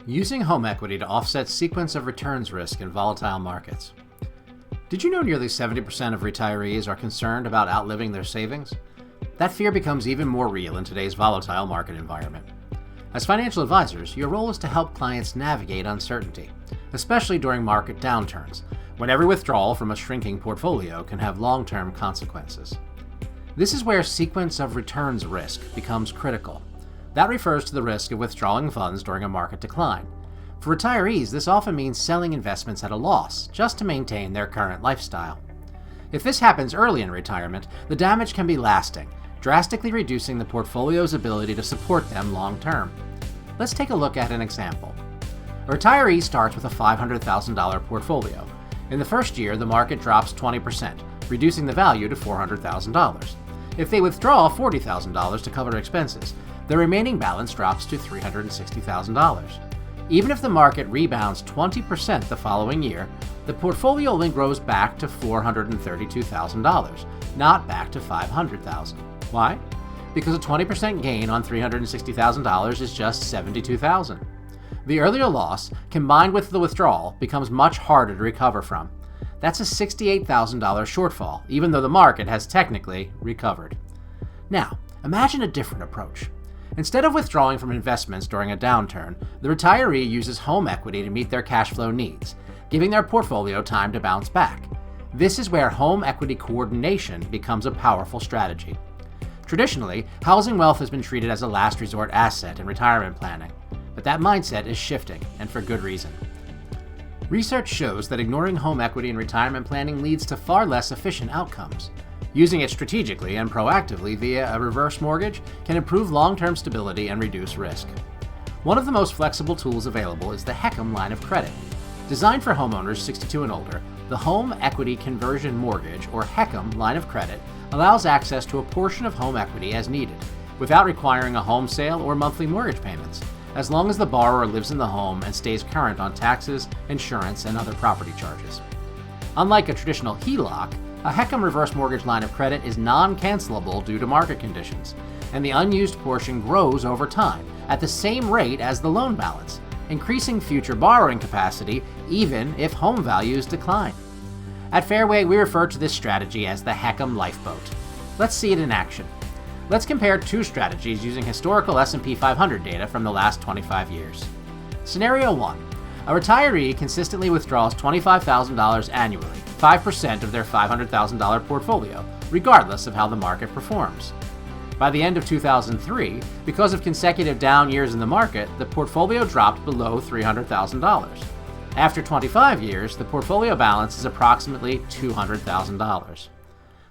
Using home equity to offset sequence of returns risk in volatile markets. Did you know nearly 70% of retirees are concerned about outliving their savings? That fear becomes even more real in today's volatile market environment. As financial advisors, your role is to help clients navigate uncertainty, especially during market downturns, when every withdrawal from a shrinking portfolio can have long-term consequences. This is where sequence of returns risk becomes critical. That refers to the risk of withdrawing funds during a market decline. For retirees, this often means selling investments at a loss just to maintain their current lifestyle. If this happens early in retirement, the damage can be lasting, drastically reducing the portfolio's ability to support them long term. Let's take a look at an example. A retiree starts with a $500,000 portfolio. In the first year, the market drops 20%, reducing the value to $400,000. If they withdraw $40,000 to cover expenses, the remaining balance drops to $360,000. Even if the market rebounds 20% the following year, the portfolio only grows back to $432,000, not back to $500,000. Why? Because a 20% gain on $360,000 is just $72,000. The earlier loss, combined with the withdrawal, becomes much harder to recover from. That's a $68,000 shortfall, even though the market has technically recovered. Now, imagine a different approach. Instead of withdrawing from investments during a downturn, the retiree uses home equity to meet their cash flow needs, giving their portfolio time to bounce back. This is where home equity coordination becomes a powerful strategy. Traditionally, housing wealth has been treated as a last resort asset in retirement planning, but that mindset is shifting, and for good reason. Research shows that ignoring home equity in retirement planning leads to far less efficient outcomes. Using it strategically and proactively via a reverse mortgage can improve long-term stability and reduce risk. One of the most flexible tools available is the HECM line of credit. Designed for homeowners 62 and older, the Home Equity Conversion Mortgage, or HECM line of credit, allows access to a portion of home equity as needed, without requiring a home sale or monthly mortgage payments, as long as the borrower lives in the home and stays current on taxes, insurance, and other property charges. Unlike a traditional HELOC, a HECM reverse mortgage line of credit is non-cancelable due to market conditions, and the unused portion grows over time at the same rate as the loan balance, increasing future borrowing capacity even if home values decline. At Fairway, we refer to this strategy as the HECM lifeboat. Let's see it in action. Let's compare two strategies using historical S&P 500 data from the last 25 years. Scenario 1. A retiree consistently withdraws $25,000 annually, 5% of their $500,000 portfolio, regardless of how the market performs. By the end of 2003, because of consecutive down years in the market, the portfolio dropped below $300,000. After 25 years, the portfolio balance is approximately $200,000.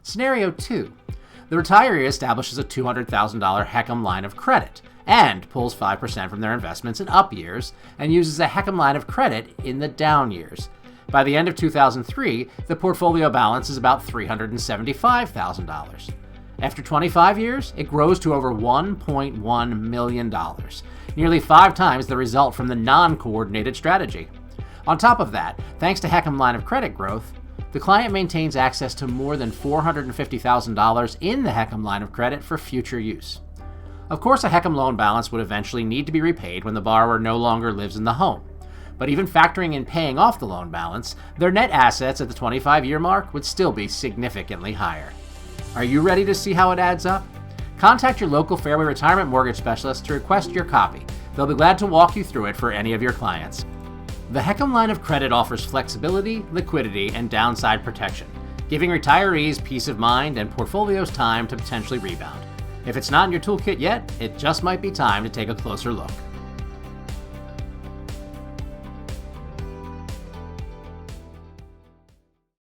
Scenario 2. The retiree establishes a $200,000 HECM line of credit and pulls 5% from their investments in up years and uses a HECM line of credit in the down years. By the end of 2003, the portfolio balance is about $375,000. After 25 years, it grows to over $1.1 million, nearly 5 times the result from the non-coordinated strategy. On top of that, thanks to HECM line of credit growth, the client maintains access to more than $450,000 in the HECM line of credit for future use. Of course, a HECM loan balance would eventually need to be repaid when the borrower no longer lives in the home. But even factoring in paying off the loan balance, their net assets at the 25-year mark would still be significantly higher. Are you ready to see how it adds up? Contact your local Fairway Retirement Mortgage Specialist to request your copy. They'll be glad to walk you through it for any of your clients. The HECM line of credit offers flexibility, liquidity, and downside protection, giving retirees peace of mind and portfolios time to potentially rebound. If it's not in your toolkit yet, it just might be time to take a closer look.